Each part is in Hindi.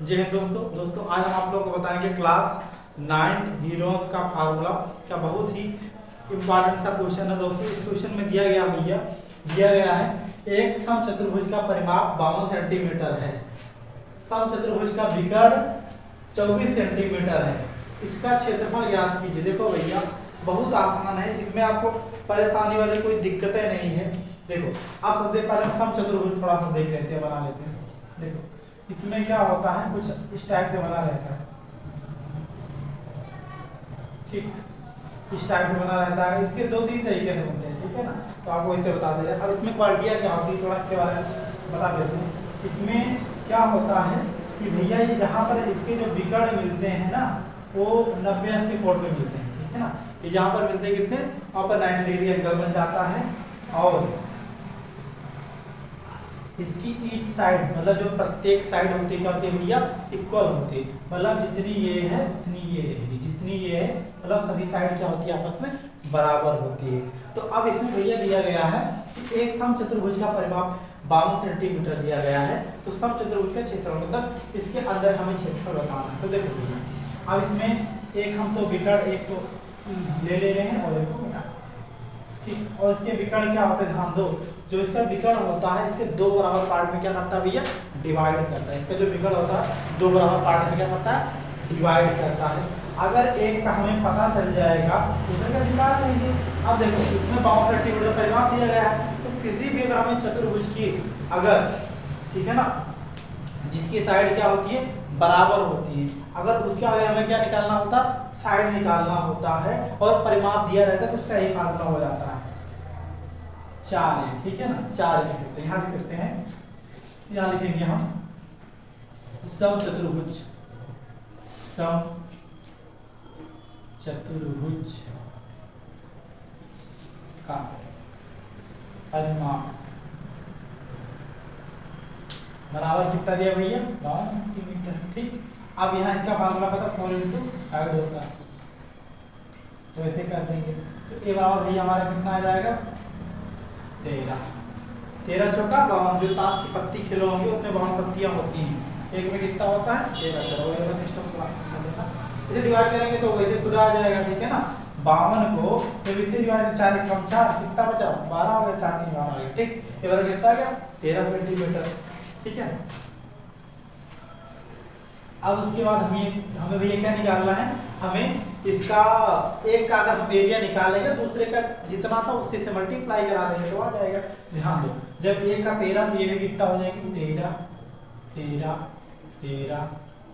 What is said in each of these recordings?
जी हाँ दोस्तों आज हम आप लोगों को बताएंगे क्लास 9 हीरोज का फार्मूला का बहुत ही इम्पोर्टेंट सा क्वेश्चन है दोस्तों। इस क्वेश्चन में दिया गया है एक समचतुर्भुज का परिमाप 52 सेंटीमीटर है, समचतुर्भुज का विकर्ण 24 सेंटीमीटर है, इसका क्षेत्रफल ज्ञात कीजिए। देखो भैया बहुत आसान है, इसमें आपको परेशानी वाली कोई दिक्कतें नहीं है। देखो आप सबसे पहले समचतुर्भुज थोड़ा सा देख लेते हैं, बना लेते हैं। देखो इसमें क्या होता है, कुछ इस टाइप से बना रहता है, ठीक, इस टाइप से बना रहता है। इसके दो तीन तरीके से बनते हैं, ठीक है ना, तो आपको इसे बता दे रहे हैं। अब इसमें क्वालिटियाँ क्या होती है थोड़ा इसके बारे में बता देते हैं। इसमें क्या होता है कि भैया ये जहाँ पर इसके जो विकर्ण मिलते हैं ना वो 90-80 कोण पे मिलते हैं, ठीक है ना। ये जहाँ पर मिलते हैं कितने, वहाँ पर 90 डिग्री एंगल बन जाता है और इसकी ईच साइड मतलब जो प्रत्येक साइड होती है क्या होती है भैया, इक्वल होती है। मतलब जितनी ये है उतनी ये रहेगी, जितनी ये है मतलब सभी साइड क्या होती है आपस में बराबर होती है। तो अब इसमें भैया दिया गया है कि एक समचतुर्भुज का परिमाप 52 सेंटीमीटर दिया गया है, तो समचतुर्भुज का क्षेत्रफल मतलब इसके अंदर हमें क्षेत्रफल बताना है। तो देखो भैया अब इसमें एक हम तो विकर्ण एक तो ले रहे हैं और एक को मिटा, ठीक। और इसके विकर्ण क्या होते हैं, ध्यान दो, जो इसका विकर्ण होता है इसके दो बराबर पार्ट में क्या करता है भैया, डिवाइड करता है। इसका जो विकर्ण होता है दो बराबर पार्ट में क्या करता है, डिवाइड करता है। अगर एक का हमें पता चल जाएगा दूसरे का निकाल लेंगे। अब देखो इसमें 52 सेंटीमीटर परिमाप दिया गया है, तो किसी भी अगर हमें चतुर्भुज की अगर, ठीक है ना, जिसकी साइड क्या होती है बराबर होती है, अगर उसके आगे हमें क्या निकालना होता है, साइड निकालना होता है और परिमाप दिया रहता है तो उसका एक फार्मूला हो जाता है 4, ठीक है ना। 4 लिख सकते हैं, यहाँ लिख सकते हैं, यहाँ लिखेंगे हम समचतुर्भुज का परिमाप बराबर कितना दिया भैया, 52 सेंटीमीटर, ठीक। अब यहाँ इसका फार्मूला पता 4 × 5 होता है, तो ऐसे कर देंगे। तो ये बराबर भैया हमारा कितना आ जाएगा, 13 चौका 52। जो ताश की पत्ती खेलो होंगे उसमें 52 पत्तियां होती हैं, एक में कितना होता है 13। चलो सिस्टम इसे डिवाइड करेंगे तो वैसे खुद आ जाएगा, ठीक है ना। 52 को जब इसे डिवाइड 4 कम 4 कितना बचा, 12 हो गया, 4 3 12 हो गया, ठीक। ये बराबर कितना आ गया 13 सेंटीमीटर, ठीक है। अब उसके बाद हमें भैया क्या निकालना है, हमें इसका एक का अगर हम एरिया निकालेंगे दूसरे का जितना था उससे से मल्टीप्लाई करा देंगे तो आ जाएगा। ध्यान दो जब एक का 13 तो ये भी कितना हो जाएगी 13 13 13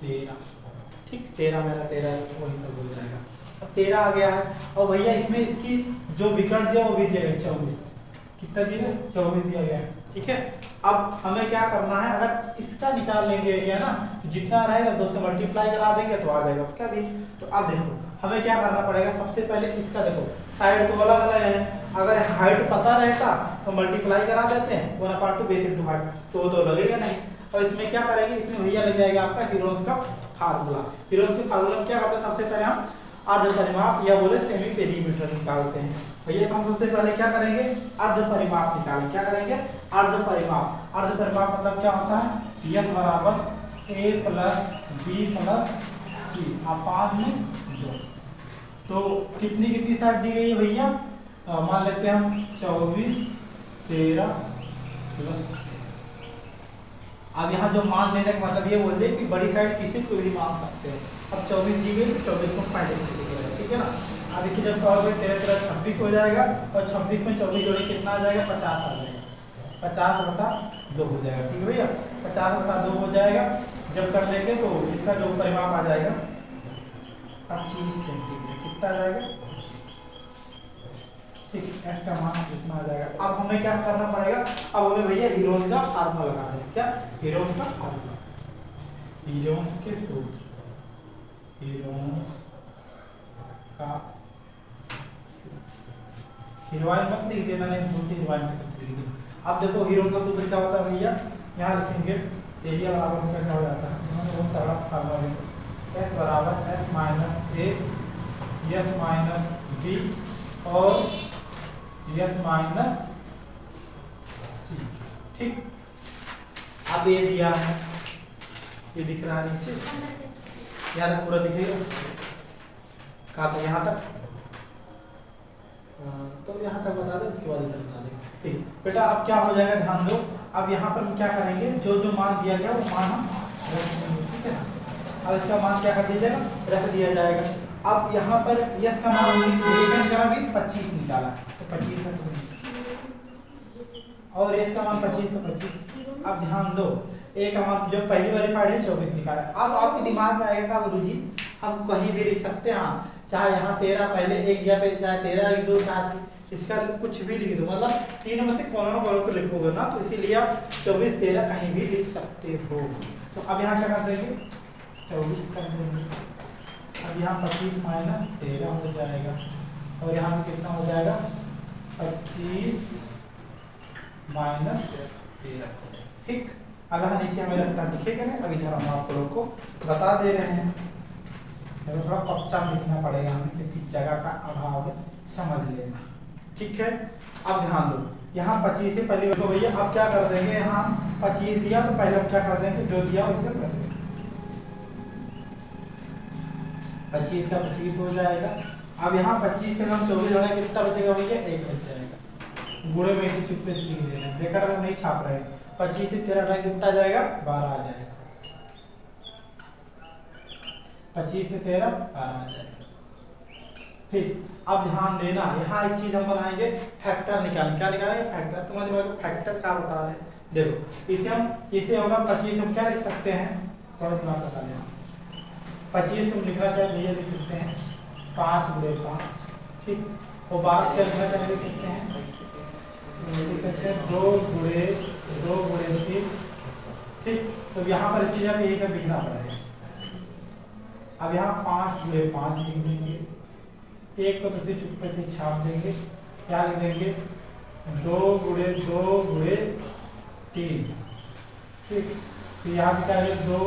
13, ठीक। 13 मेरा 13 वही सब हो जाएगा। अब 13 आ गया है और भैया इसमें इसकी जो विकर्ण दिया वो भी दिया गया 24, कितना दिया 24 दिया गया है, ठीक है। अब हमें क्या करना है, अगर इसका निकाल लेंगे एरिया ना तो जितना रहेगा 2 से मल्टीप्लाई करा देंगे तो आ जाएगा उसका भी। तो अब देखो हमें क्या करना पड़ेगा, सबसे पहले इसका देखो साइड तो अलग अलग है, अगर हाइट पता रहता तो मल्टीप्लाई करा देते हैं 1/2 बेस इनटू हाइट, तो वो तो लगेगा नहीं। और इसमें क्या करेंगे, इसमें भैया लग जाएगा आपका हीरोज का फार्मूला। हीरोज के फार्मूला में क्या करते हैं, सबसे पहले हम अर्ध परिमाप या बोले सेमी पेरीमीटर निकालते हैं भैया। तो हम सबसे पहले क्या करेंगे, अर्ध परिमाप निकालेंगे। क्या करेंगे, अर्ध परिमाप। अर्ध परिमाप मतलब क्या होता है, यस बराबर a + b + c, 5 में 2। तो कितनी साइड दी गई है भैया, मान लेते हैं हम 24 13 + 13। अब यहाँ जो मान लेने का मतलब ये बोलते हैं कि बड़ी साइड किसी को भी मान सकते हैं। अब 24 दी गई तो 24 को 5 से, ठीक है ना। अब इसे जब सॉल्व करें 13 26 हो जाएगा और 26 में 24 जोड़े कितना आ जाएगा 50 आ जाएगा, 50/2 हो जाएगा, ठीक है भैया। 50/2 हो जाएगा जब कर लेंगे तो इसका जो परिमाप आ जाएगा 25 सेंटीमीटर, कितना आ जाएगा, ठीक। एस का मान कितना आ जाएगा। अब हमें क्या करना पड़ेगा, अब हमें भैया हीरोज का फार्मूला लगा दें। क्या, हीरोज का फार्मूला, हीरोज के सूत्र, हीरोज का हीरोइन मत लिख देना, नहीं दूसरी हीरोइन के सूत्र लिख देना। अब देखो हीरोज का सूत्र क्या होता है भैया, यहाँ लिखेंगे एरिया बराबर उनका क्या हो जाता है, उन्होंने बहुत तगड़ा फार्मूला लिखा, S बराबर S - A S - B और S - C, ठीक। अब ये दिया है ये दिख रहा है नीचे, यहाँ तक पूरा दिखेगा। कहाँ तक? यहाँ तक। तो यहाँ तक बता दो, उसके बाद इधर बता देंगे। ठीक बेटा, अब क्या हो जाएगा ध्यान दो। अब यहाँ पर हम क्या करेंगे, जो जो मान दिया गया वो मान हम रख देंगे, ठीक है। अब इसका मान क्या कर दिया जाएगा, रख दिया जाएगा। अब यहाँ पर यस का मान निकाला भी 25 निकाला, तो 25 और एस का मान 25 तो 25। अब ध्यान दो, ए का मान जो पहली वेरीफाइड है 24 निकाला। अब आपके दिमाग में आएगा गुरुजी हम कहीं भी लिख सकते हैं, चाहे यहाँ 13 पहले एक या पे, चाहे 13 लिख दो, चाहे इसका कुछ भी लिख दो, मतलब तीनों में से कौन को लिखोगे ना, तो इसीलिए आप 24 13 कहीं भी लिख सकते हो। तो अब यहाँ क्या कर देंगे, 24 कर देंगे। अब यहाँ 25 माइनस 13 हो जाएगा, और यहाँ पे कितना हो जाएगा, 25 माइनस 13। ठीक, अब यहाँ नीचे हमें लगता है दिखेगा ना। अब इधर हम आप लोग को बता दे रहे हैं, थोड़ा कच्चा लिखना पड़ेगा हमें क्योंकि जगह का अभाव है, समझ लेना, ठीक है। अब ध्यान दो, यहाँ 25 है पहले तो भैया, अब क्या कर देंगे, यहाँ 25 दिया तो पहले हम क्या कर देंगे, जो दिया उसे कर देंगे, 25 का 25 हो जाएगा। अब यहाँ 25 से हम 24 होने कितना बचेगा भैया, 1 बच जाएगा। गुणे में इसे चुप्पे से लिख देना, ब्रैकेट में नहीं छाप रहे। 25 से 13 कितना जाएगा, 12 आ जाएगा। 25 से 13 12 आ जाएगा। ठीक, अब ध्यान देना, यहाँ एक चीज हम बनाएंगे, फैक्टर निकालेंगे। क्या निकालेंगे, फैक्टर। तुम्हारे दिमाग में फैक्टर क्या बता रहे हैं, देखो इसे होगा 25 हम क्या लिख सकते हैं, थोड़ा दिमाग बता देना। 25 हम लिखना चाहे भैया लिख सकते हैं 5 गुणे 5, ठीक। वो 12 क्या लिखना चाहे लिख सकते हैं, लिख सकते हैं 2 गुणे 3, ठीक। तो यहाँ पर इसी जगह यही लिखना पड़ेगा। अब यहाँ 5 गुणे 5 लिख देंगे, एक को तो से चुप्पे से छाप देंगे, क्या लिख देंगे, 2 गुणे 3, ठीक। तो यहाँ पे क्या है, 2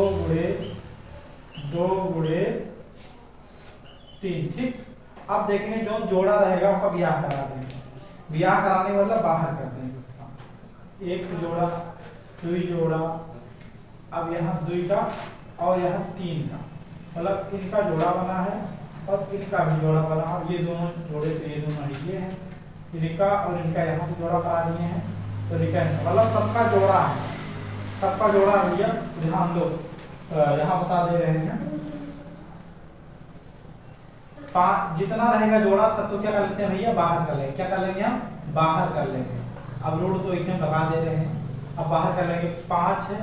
गुणे 3, ठीक। अब देखेंगे जो जोड़ा रहेगा उसका ब्याह करा देंगे, ब्याह कराने मतलब बाहर कर देंगे उसका, 1 जोड़ा 2 जोड़ा, अब यहाँ 2 का और यहाँ 3 का, मतलब इनका जोड़ा बना है और इनका भी जोड़ा बना है। ये दोनों जोड़े तो ये दोनों ये हैं, इनका और इनका यहाँ से जोड़ा करा दिए हैं, तो इनका मतलब सबका जोड़ा है, सबका जोड़ा भैया ध्यान दो। यहाँ बता दे रहे हैं, जितना रहेगा जोड़ा सब तो क्या कर लेते हैं भैया, बाहर कर लेंगे। क्या कर लेंगे हम, बाहर कर लेंगे। अब लोड तो इसे लगा दे रहे हैं, अब बाहर कर लेंगे। 5 है,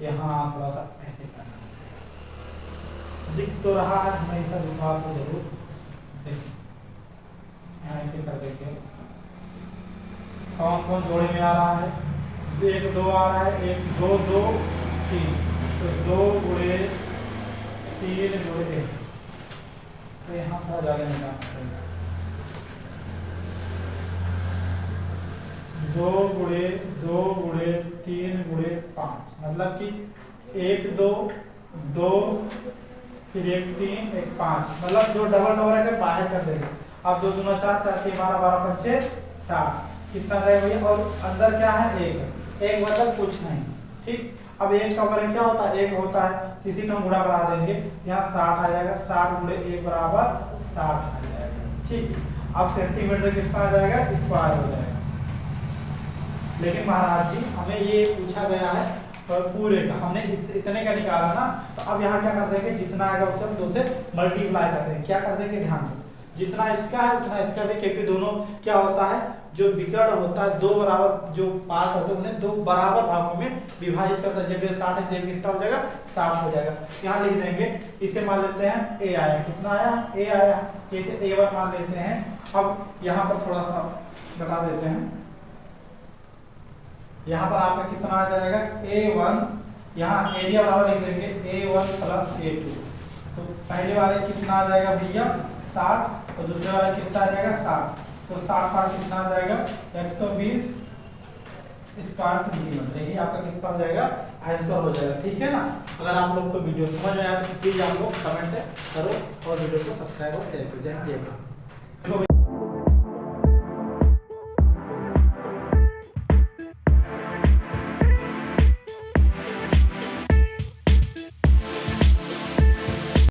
यहाँ थोड़ा सा ऐसे करना दिख तो रहा है, हमेशा दिखा तो जरूर, यहाँ ऐसे कर देंगे। कौन कौन जोड़े में आ रहा है, 1 2 आ रहा है, 1 2 2 3, तो 2 गुणे 3 गुणे 1, तो यहाँ थोड़ा ज़्यादा निकाल सकते हैं। 2 गुणे 3 गुणे 5, मतलब कि 1 2 2 फिर 1 3 1 5, मतलब जो डबल है बाहर कर देंगे। अब 2 दूना 4 4 3 12 12 5 60, कितना रहेगा भैया, और अंदर क्या है, 1 मतलब कुछ नहीं, ठीक। अब 1 का वर्ग क्या होता है, 1 होता है, इसी का हम गुणा करा देंगे, यहाँ 60 आ जाएगा, 60 गुणे 1 बराबर 60 आ जाएगा, ठीक। अब सेंटीमीटर कितना आ जाएगा, स्क्वायर हो जाएगा। लेकिन महाराज जी हमें ये पूछा गया है पूरे का, हमने इतने का निकाला ना, तो अब यहाँ क्या कर देंगे, जितना आएगा उसे हम 2 से मल्टीप्लाई कर देंगे। क्या कर देंगे, ध्यान दो, जितना इसका है उतना इसका भी, क्योंकि दोनों क्या होता है, जो विकर्ण होता है 2 बराबर जो पार्ट होते हैं उन्हें 2 बराबर भागों में विभाजित करता है। जब ये 60 से कितना हो जाएगा, 60 हो जाएगा। यहाँ लिख देंगे, इसे मान लेते हैं ए आया, कितना आया, ए आया, कैसे A1 मान लेते हैं। अब यहाँ पर थोड़ा सा बता देते हैं, यहाँ पर आपका कितना आ जाएगा, A1, यहाँ एरिया बराबर लिख देंगे A1 + A2, तो पहले वाले कितना आ जाएगा भैया 60, और दूसरे वाला कितना आ जाएगा 60, तो 60 कितना आ जाएगा 120 स्क्वायर सेंटीमीटर। देखिए आपका कितना हो जाएगा, आंसर हो जाएगा, ठीक है ना। अगर आप लोग को वीडियो समझ में आया तो प्लीज आप लोग कमेंट करो और वीडियो को सब्सक्राइब और शेयर करो। जय हिंद, जय भारत।